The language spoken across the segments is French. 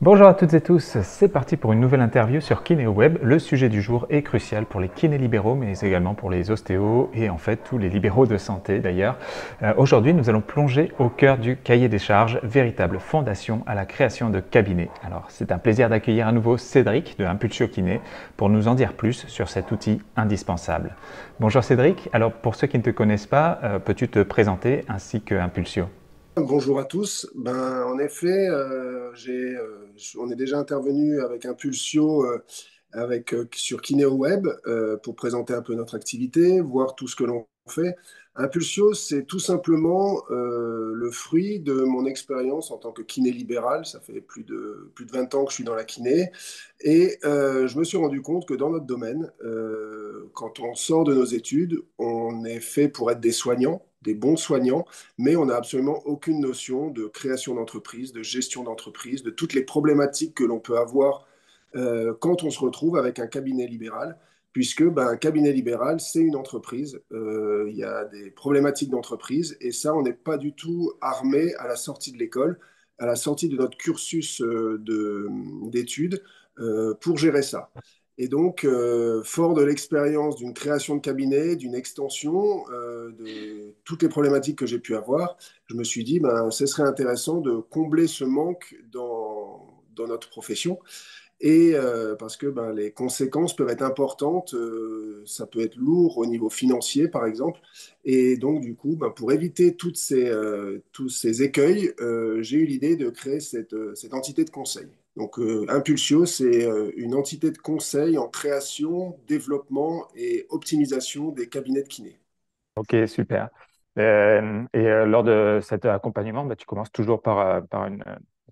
Bonjour à toutes et tous, c'est parti pour une nouvelle interview sur KinéoWeb. Le sujet du jour est crucial pour les kinés libéraux, mais également pour les ostéos et en fait tous les libéraux de santé d'ailleurs. Aujourd'hui, nous allons plonger au cœur du cahier des charges, véritable fondation à la création de cabinets. Alors, c'est un plaisir d'accueillir à nouveau Cédric de Impulsio Kiné pour nous en dire plus sur cet outil indispensable. Bonjour Cédric, alors pour ceux qui ne te connaissent pas, peux-tu te présenter ainsi que Impulsio? Bonjour à tous. En effet, on est déjà intervenu avec Impulsio sur KinéoWeb pour présenter un peu notre activité, voir tout ce que l'on fait. Impulsio, c'est tout simplement le fruit de mon expérience en tant que kiné libéral. Ça fait plus de 20 ans que je suis dans la kiné. Et je me suis rendu compte que dans notre domaine, quand on sort de nos études, on est fait pour être des soignants, des bons soignants, mais on n'a absolument aucune notion de création d'entreprise, de gestion d'entreprise, de toutes les problématiques que l'on peut avoir quand on se retrouve avec un cabinet libéral, puisque un cabinet libéral, c'est une entreprise. Il y a des problématiques d'entreprise, et ça, on n'est pas du tout armé à la sortie de l'école, à la sortie de notre cursus d'études, pour gérer ça. Et donc, fort de l'expérience d'une création de cabinet, d'une extension, de toutes les problématiques que j'ai pu avoir, je me suis dit, ce serait intéressant de combler ce manque dans notre profession. Et parce que les conséquences peuvent être importantes, ça peut être lourd au niveau financier, par exemple. Et donc, du coup, pour éviter tous ces écueils, j'ai eu l'idée de créer cette entité de conseil. Donc, Impulsio, c'est une entité de conseil en création, développement et optimisation des cabinets de kiné. Ok, super. Lors de cet accompagnement, tu commences toujours par une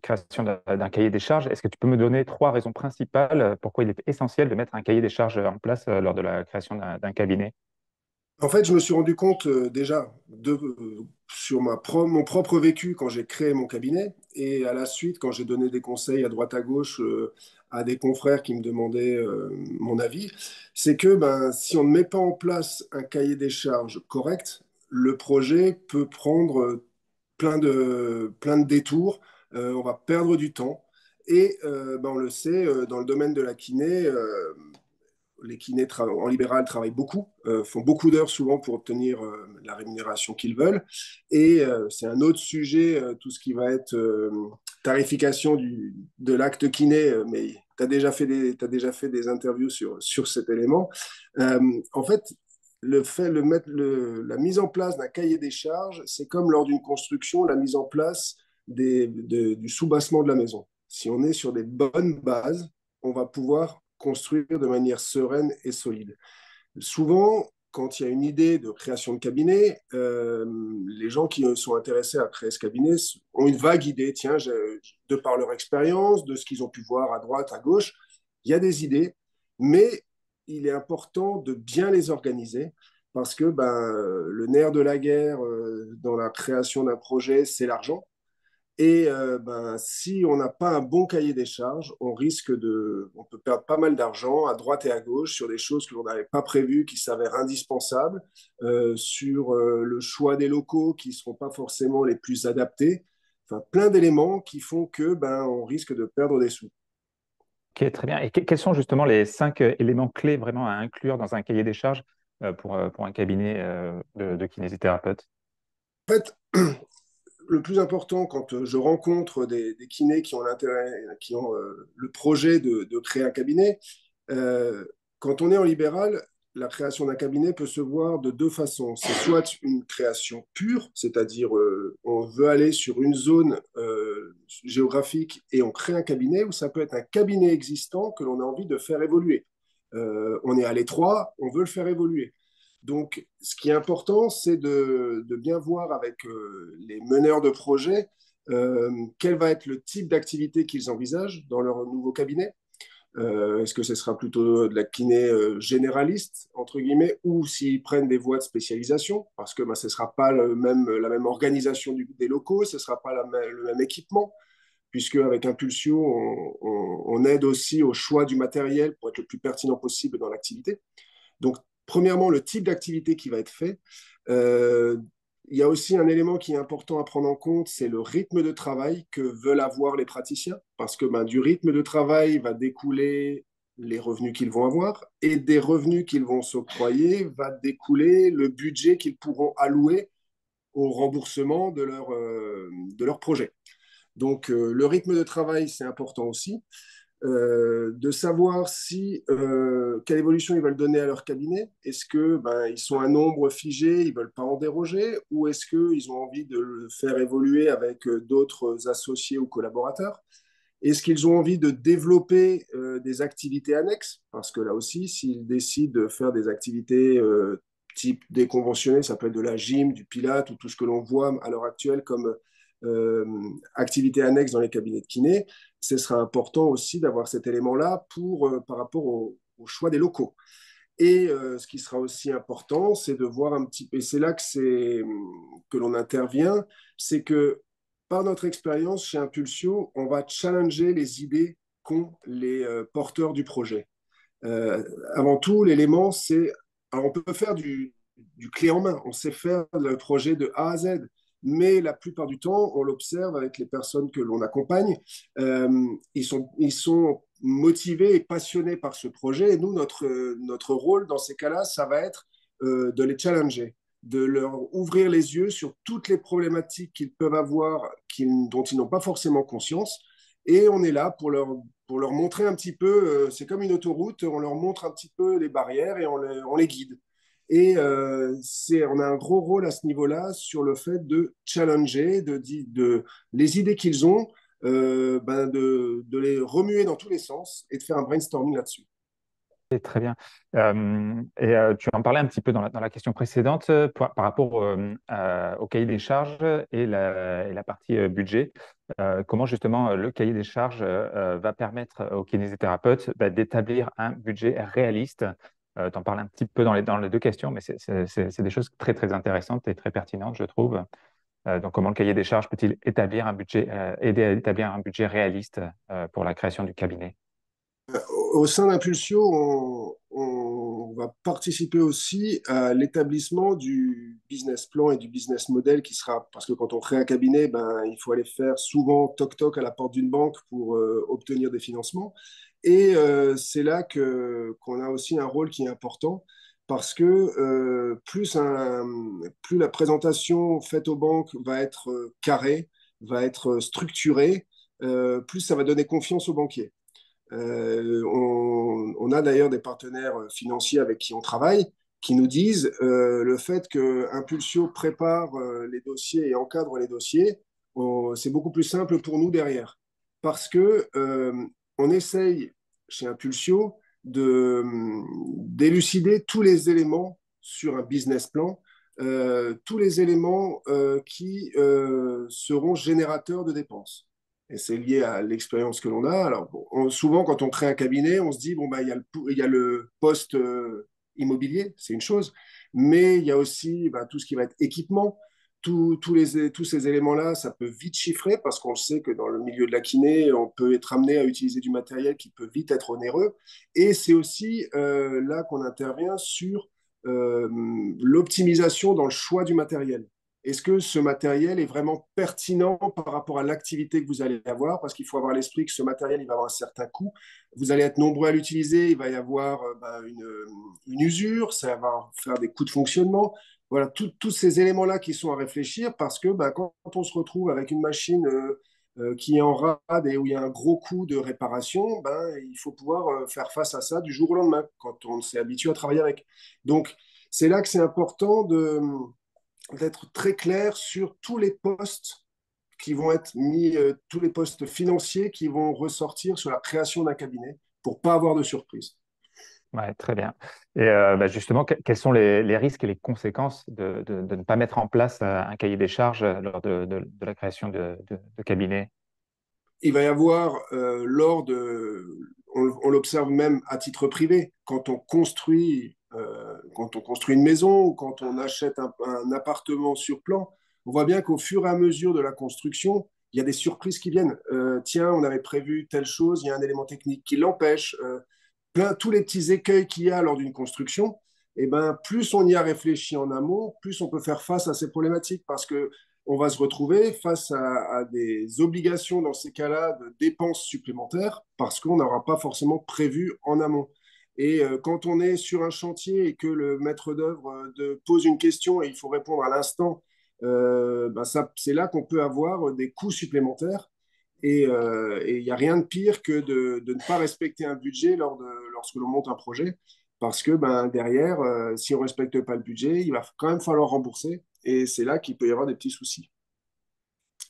création d'un cahier des charges. Est-ce que tu peux me donner trois raisons principales pourquoi il est essentiel de mettre un cahier des charges en place lors de la création d'un cabinet? En fait, je me suis rendu compte déjà sur mon propre vécu quand j'ai créé mon cabinet et à la suite quand j'ai donné des conseils à droite à gauche à des confrères qui me demandaient mon avis, c'est que si on ne met pas en place un cahier des charges correct, le projet peut prendre plein de détours, on va perdre du temps et on le sait, dans le domaine de la kiné, les kinés en libéral travaillent beaucoup, font beaucoup d'heures souvent pour obtenir la rémunération qu'ils veulent. Et c'est un autre sujet, tout ce qui va être tarification de l'acte kiné, mais tu as t'as déjà fait des interviews sur cet élément. En fait, la mise en place d'un cahier des charges, c'est comme lors d'une construction, la mise en place du soubassement de la maison. Si on est sur des bonnes bases, on va pouvoir construire de manière sereine et solide. Souvent, quand il y a une idée de création de cabinet, les gens qui sont intéressés à créer ce cabinet ont une vague idée, tiens, de par leur expérience, de ce qu'ils ont pu voir à droite, à gauche, il y a des idées, mais il est important de bien les organiser parce que le nerf de la guerre dans la création d'un projet, c'est l'argent. Et si on n'a pas un bon cahier des charges, on peut perdre pas mal d'argent à droite et à gauche sur des choses que l'on n'avait pas prévues, qui s'avèrent indispensables, sur le choix des locaux qui ne seront pas forcément les plus adaptés. Enfin, plein d'éléments qui font que on risque de perdre des sous. Ok, très bien. Et quels sont justement les cinq éléments clés vraiment à inclure dans un cahier des charges pour un cabinet de kinésithérapeute? En fait, le plus important quand je rencontre des kinés qui ont l'intérêt, qui ont le projet de créer un cabinet, euh, quand on est en libéral, la création d'un cabinet peut se voir de deux façons. C'est soit une création pure, c'est-à-dire on veut aller sur une zone géographique et on crée un cabinet, ou ça peut être un cabinet existant que l'on a envie de faire évoluer. On est à l'étroit, on veut le faire évoluer. Donc, ce qui est important, c'est de bien voir avec les meneurs de projet quel va être le type d'activité qu'ils envisagent dans leur nouveau cabinet. Est-ce que ce sera plutôt de la kiné généraliste, entre guillemets, ou s'ils prennent des voies de spécialisation, parce que ce ne sera pas la même organisation des locaux, ce ne sera pas le même équipement, puisque avec Impulsio, on aide aussi au choix du matériel pour être le plus pertinent possible dans l'activité. Donc, premièrement, le type d'activité qui va être fait. Euh, il y a aussi un élément qui est important à prendre en compte, c'est le rythme de travail que veulent avoir les praticiens, parce que ben, du rythme de travail va découler les revenus qu'ils vont avoir, et des revenus qu'ils vont s'octroyer va découler le budget qu'ils pourront allouer au remboursement de leur projet. Donc, le rythme de travail, c'est important aussi. De savoir si quelle évolution ils veulent donner à leur cabinet. Est-ce que ben, ils sont un nombre figé, ils veulent pas en déroger, ou est-ce qu'ils ont envie de le faire évoluer avec d'autres associés ou collaborateurs? Est-ce qu'ils ont envie de développer des activités annexes? Parce que là aussi, s'ils décident de faire des activités type déconventionnées, ça peut être de la gym, du pilate ou tout ce que l'on voit à l'heure actuelle comme euh, activités annexes dans les cabinets de kiné, ce sera important aussi d'avoir cet élément-là par rapport au choix des locaux. Et ce qui sera aussi important, c'est de voir un petit peu, et c'est là que l'on intervient, c'est que par notre expérience chez Impulsio, on va challenger les idées qu'ont les porteurs du projet. Euh, Avant tout, l'élément, c'est, alors on peut faire du clé en main, on sait faire le projet de A à Z, mais la plupart du temps, on l'observe avec les personnes que l'on accompagne, ils sont motivés et passionnés par ce projet, et nous, notre rôle dans ces cas-là, ça va être de les challenger, de leur ouvrir les yeux sur toutes les problématiques qu'ils peuvent avoir, dont ils n'ont pas forcément conscience, et on est là pour leur montrer un petit peu, c'est comme une autoroute, on leur montre un petit peu les barrières et on les guide. Et on a un gros rôle à ce niveau-là sur le fait de challenger, les idées qu'ils ont, de les remuer dans tous les sens et de faire un brainstorming là-dessus. C'est très bien. Tu en parlais un petit peu dans la question précédente par rapport au cahier des charges et la partie budget. Comment justement le cahier des charges va permettre aux kinésithérapeutes d'établir un budget réaliste. Tu en parles un petit peu dans les deux questions, mais c'est des choses très, très intéressantes et très pertinentes, je trouve. Donc, comment le cahier des charges peut-il établir un budget, aider à établir un budget réaliste pour la création du cabinet? Au sein d'Impulsio, on va participer aussi à l'établissement du business plan et du business model qui sera, parce que quand on crée un cabinet, ben, il faut aller faire souvent toc-toc à la porte d'une banque pour obtenir des financements. Et c'est là qu'on a aussi un rôle qui est important parce que plus la présentation faite aux banques va être carrée, va être structurée, plus ça va donner confiance aux banquiers. On a d'ailleurs des partenaires financiers avec qui on travaille qui nous disent le fait que Impulsio prépare les dossiers et encadre les dossiers, c'est beaucoup plus simple pour nous derrière. Parce que on essaye chez Impulsio d'élucider tous les éléments sur un business plan, tous les éléments qui seront générateurs de dépenses. Et c'est lié à l'expérience que l'on a. Alors, bon, souvent, quand on crée un cabinet, on se dit, bon, bah, il y a le poste immobilier, c'est une chose, mais il y a aussi bah, tout ce qui va être équipement. Tous ces éléments-là, ça peut vite chiffrer parce qu'on sait que dans le milieu de la kiné, on peut être amené à utiliser du matériel qui peut vite être onéreux. Et c'est aussi là qu'on intervient sur l'optimisation dans le choix du matériel. Est-ce que ce matériel est vraiment pertinent par rapport à l'activité que vous allez avoir? Parce qu'il faut avoir à l'esprit que ce matériel, il va avoir un certain coût. Vous allez être nombreux à l'utiliser, il va y avoir une usure, ça va faire des coûts de fonctionnement. Voilà, tous ces éléments-là qui sont à réfléchir parce que quand on se retrouve avec une machine qui est en rade et où il y a un gros coût de réparation, il faut pouvoir faire face à ça du jour au lendemain quand on s'est habitué à travailler avec. Donc, c'est là que c'est important d'être très clair sur tous les postes qui vont être mis, tous les postes financiers qui vont ressortir sur la création d'un cabinet pour pas avoir de surprise. Ouais, très bien. Et justement, quels sont les risques et les conséquences de ne pas mettre en place un cahier des charges lors de la création de cabinet? Il va y avoir, on l'observe même à titre privé, quand on construit une maison ou quand on achète un appartement sur plan, on voit bien qu'au fur et à mesure de la construction, il y a des surprises qui viennent. Tiens, on avait prévu telle chose, il y a un élément technique qui l'empêche. Tous les petits écueils qu'il y a lors d'une construction, et ben, plus on y a réfléchi en amont, plus on peut faire face à ces problématiques parce que on va se retrouver face à des obligations dans ces cas-là de dépenses supplémentaires parce qu'on n'aura pas forcément prévu en amont. Et quand on est sur un chantier et que le maître d'œuvre pose une question et il faut répondre à l'instant, ben c'est là qu'on peut avoir des coûts supplémentaires. Et il n'y a rien de pire que de ne pas respecter un budget lorsque l'on monte un projet. Parce que ben, derrière, si on ne respecte pas le budget, il va quand même falloir rembourser. Et c'est là qu'il peut y avoir des petits soucis.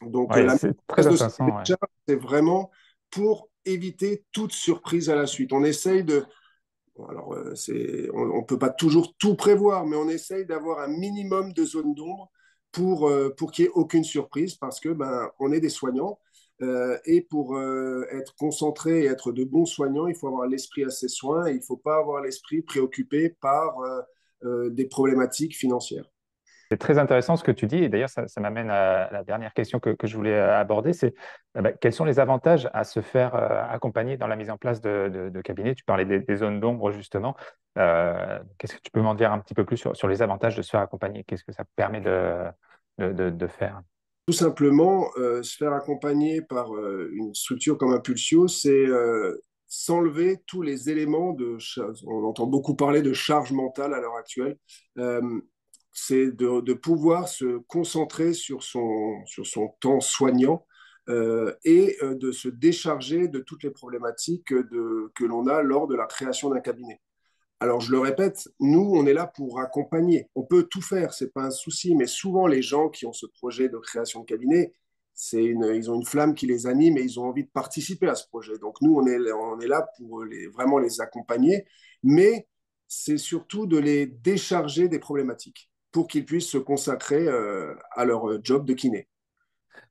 Donc, Ouais, la c'est très base de ces intéressant. Ouais. charges, c'est vraiment pour éviter toute surprise à la suite. On essaye de. Bon, alors, on ne peut pas toujours tout prévoir, mais on essaye d'avoir un minimum de zones d'ombre pour qu'il n'y ait aucune surprise, parce que ben, on est des soignants. Et pour être concentré et être de bons soignants, il faut avoir l'esprit à ses soins et il ne faut pas avoir l'esprit préoccupé par des problématiques financières. C'est très intéressant ce que tu dis, et d'ailleurs ça m'amène à la dernière question que je voulais aborder, c'est quels sont les avantages à se faire accompagner dans la mise en place de cabinets? Tu parlais des zones d'ombre justement. Qu'est-ce que tu peux m'en dire un petit peu plus sur les avantages de se faire accompagner? Qu'est-ce que ça permet de faire? Tout simplement, se faire accompagner par une structure comme Impulsio, c'est s'enlever tous les éléments de charge. On entend beaucoup parler de charge mentale à l'heure actuelle. Euh, c'est de pouvoir se concentrer sur son temps soignant et de se décharger de toutes les problématiques que l'on a lors de la création d'un cabinet. Alors, je le répète, nous, on est là pour accompagner. On peut tout faire, c'est pas un souci, mais souvent, les gens qui ont ce projet de création de cabinet, ils ont une flamme qui les anime et ils ont envie de participer à ce projet. Donc, nous, on est là pour vraiment les accompagner, mais c'est surtout de les décharger des problématiques pour qu'ils puissent se consacrer à leur job de kiné.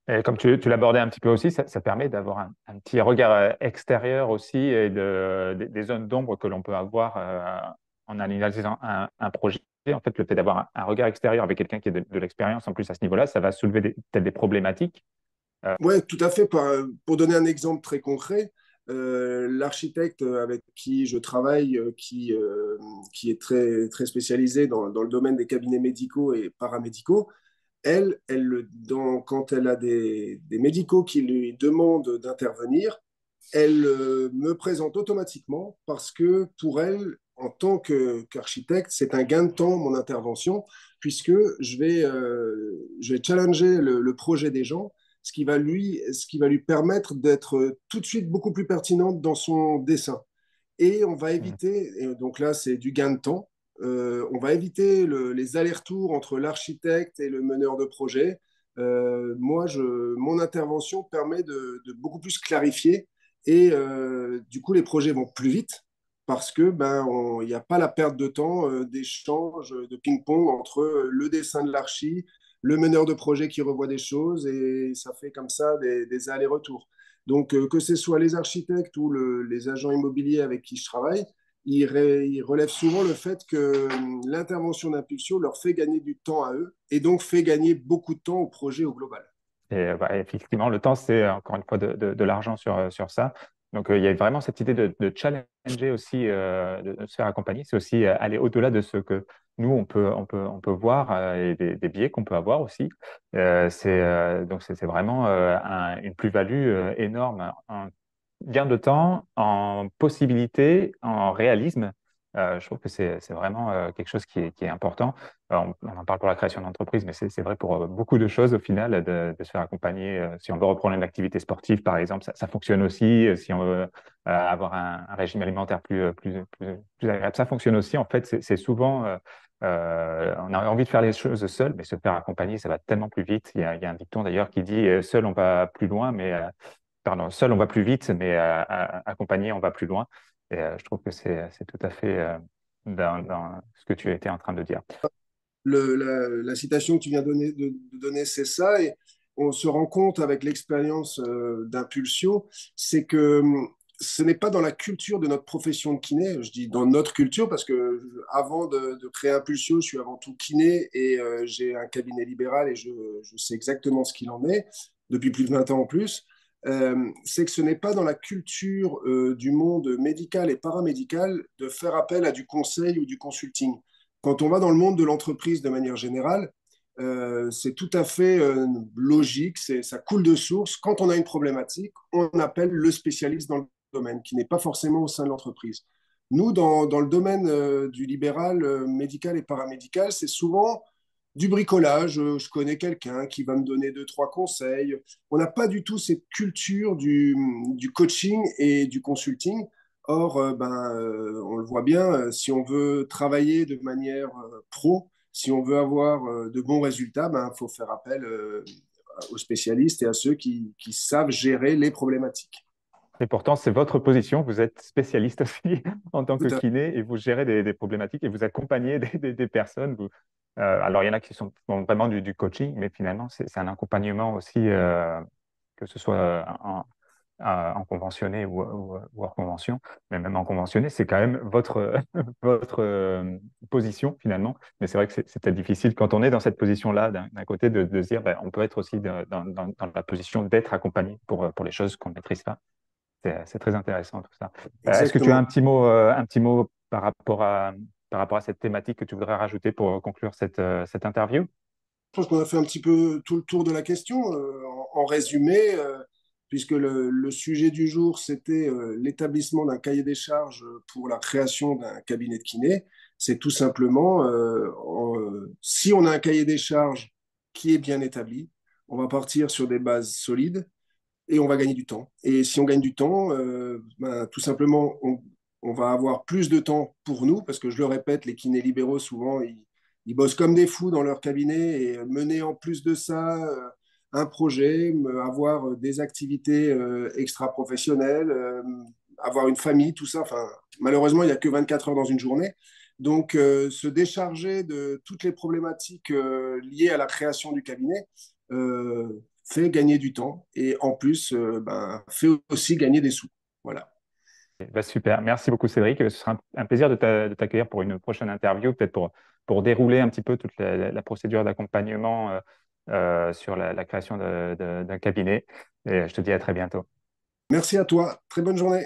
Et comme tu l'abordais un petit peu aussi, ça permet d'avoir un petit regard extérieur aussi et des zones d'ombre que l'on peut avoir en analysant un projet. En fait, le fait d'avoir un regard extérieur avec quelqu'un qui a de l'expérience en plus à ce niveau-là, ça va soulever peut-être des problématiques. Oui, tout à fait. Pour donner un exemple très concret, l'architecte avec qui je travaille, qui est très spécialisé dans le domaine des cabinets médicaux et paramédicaux, quand elle a des médicaux qui lui demandent d'intervenir, elle me présente automatiquement parce que pour elle, en tant qu'architecte, c'est un gain de temps, mon intervention, puisque je vais challenger le projet des gens, ce qui va lui permettre d'être tout de suite beaucoup plus pertinente dans son dessin. Et on va Mm. éviter, et donc là, c'est du gain de temps, on va éviter les allers-retours entre l'architecte et le meneur de projet. Mon intervention permet de beaucoup plus clarifier et du coup, les projets vont plus vite parce que il n'y a pas la perte de temps d'échange, de ping-pong entre le dessin de l'archi, le meneur de projet qui revoit des choses et ça fait comme ça des allers-retours. Donc, que ce soit les architectes ou les agents immobiliers avec qui je travaille, ils relèvent souvent le fait que l'intervention d'Impulsio leur fait gagner du temps à eux et donc fait gagner beaucoup de temps au projet au global. Et effectivement, le temps, c'est encore une fois de l'argent sur ça. Donc, il y a vraiment cette idée de challenger aussi, de se faire accompagner. C'est aussi aller au-delà de ce que nous, on peut voir et des biais qu'on peut avoir aussi. Donc, c'est vraiment une plus-value énorme en gain de temps, en possibilité, en réalisme. Je trouve que c'est vraiment quelque chose qui est important. On en parle pour la création d'entreprise, mais c'est vrai pour beaucoup de choses au final, de se faire accompagner. Si on veut reprendre une activité sportive, par exemple, ça fonctionne aussi. Si on veut avoir un régime alimentaire plus agréable, ça fonctionne aussi. En fait, c'est souvent, on a envie de faire les choses seul, mais se faire accompagner, ça va tellement plus vite. Il y a un dicton d'ailleurs qui dit seul on va plus loin, mais pardon, seul on va plus vite, mais accompagné on va plus loin. Et je trouve que c'est tout à fait dans ce que tu étais en train de dire. La citation que tu viens de donner, c'est ça. Et on se rend compte avec l'expérience d'Impulsio, c'est que ce n'est pas dans la culture de notre profession de kiné. Je dis dans notre culture parce que avant de créer Impulsio, je suis avant tout kiné et j'ai un cabinet libéral et je sais exactement ce qu'il en est depuis plus de 20 ans en plus. C'est que ce n'est pas dans la culture du monde médical et paramédical de faire appel à du conseil ou du consulting. Quand on va dans le monde de l'entreprise de manière générale, c'est tout à fait logique, ça coule de source. Quand on a une problématique, on appelle le spécialiste dans le domaine, qui n'est pas forcément au sein de l'entreprise. Nous, dans le domaine du libéral, médical et paramédical, c'est souvent du bricolage. Je connais quelqu'un qui va me donner deux, trois conseils. On n'a pas du tout cette culture du coaching et du consulting. Or, on le voit bien, si on veut travailler de manière pro, si on veut avoir de bons résultats, il faut faire appel aux spécialistes et à ceux qui savent gérer les problématiques. Et pourtant, c'est votre position. Vous êtes spécialiste aussi en tant que Tout à kiné et vous gérez des problématiques et vous accompagnez des personnes. Alors, il y en a qui font vraiment du coaching, mais finalement, c'est un accompagnement aussi, que ce soit en conventionné ou hors convention. Mais même en conventionné, c'est quand même votre, votre position finalement. Mais c'est vrai que c'est peut-être difficile quand on est dans cette position-là, d'un côté, de se dire, ben, on peut être aussi dans la position d'être accompagné pour les choses qu'on ne maîtrise pas. C'est très intéressant tout ça. Est-ce que tu as Exactement. un petit mot par rapport à cette thématique que tu voudrais rajouter pour conclure cette interview? Je pense qu'on a fait un petit peu tout le tour de la question. En résumé, puisque le sujet du jour, c'était l'établissement d'un cahier des charges pour la création d'un cabinet de kiné, c'est tout simplement, si on a un cahier des charges qui est bien établi, on va partir sur des bases solides et on va gagner du temps. Et si on gagne du temps, tout simplement, on va avoir plus de temps pour nous, parce que je le répète, les kinés libéraux, souvent, ils bossent comme des fous dans leur cabinet et mener en plus de ça un projet, avoir des activités extra-professionnelles, avoir une famille, tout ça. Enfin, malheureusement, il n'y a que 24 heures dans une journée. Donc, se décharger de toutes les problématiques liées à la création du cabinet, fait gagner du temps et en plus, fait aussi gagner des sous. Voilà. Bah, super. Merci beaucoup, Cédric. Ce sera un plaisir de t'accueillir pour une prochaine interview, peut-être pour dérouler un petit peu toute la procédure d'accompagnement sur la création d'un cabinet. Et je te dis à très bientôt. Merci à toi. Très bonne journée.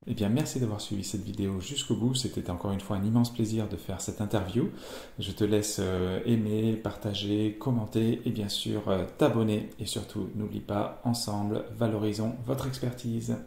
Eh bien, merci d'avoir suivi cette vidéo jusqu'au bout. C'était encore une fois un immense plaisir de faire cette interview. Je te laisse aimer, partager, commenter et bien sûr t'abonner. Et surtout, n'oublie pas, ensemble, valorisons votre expertise.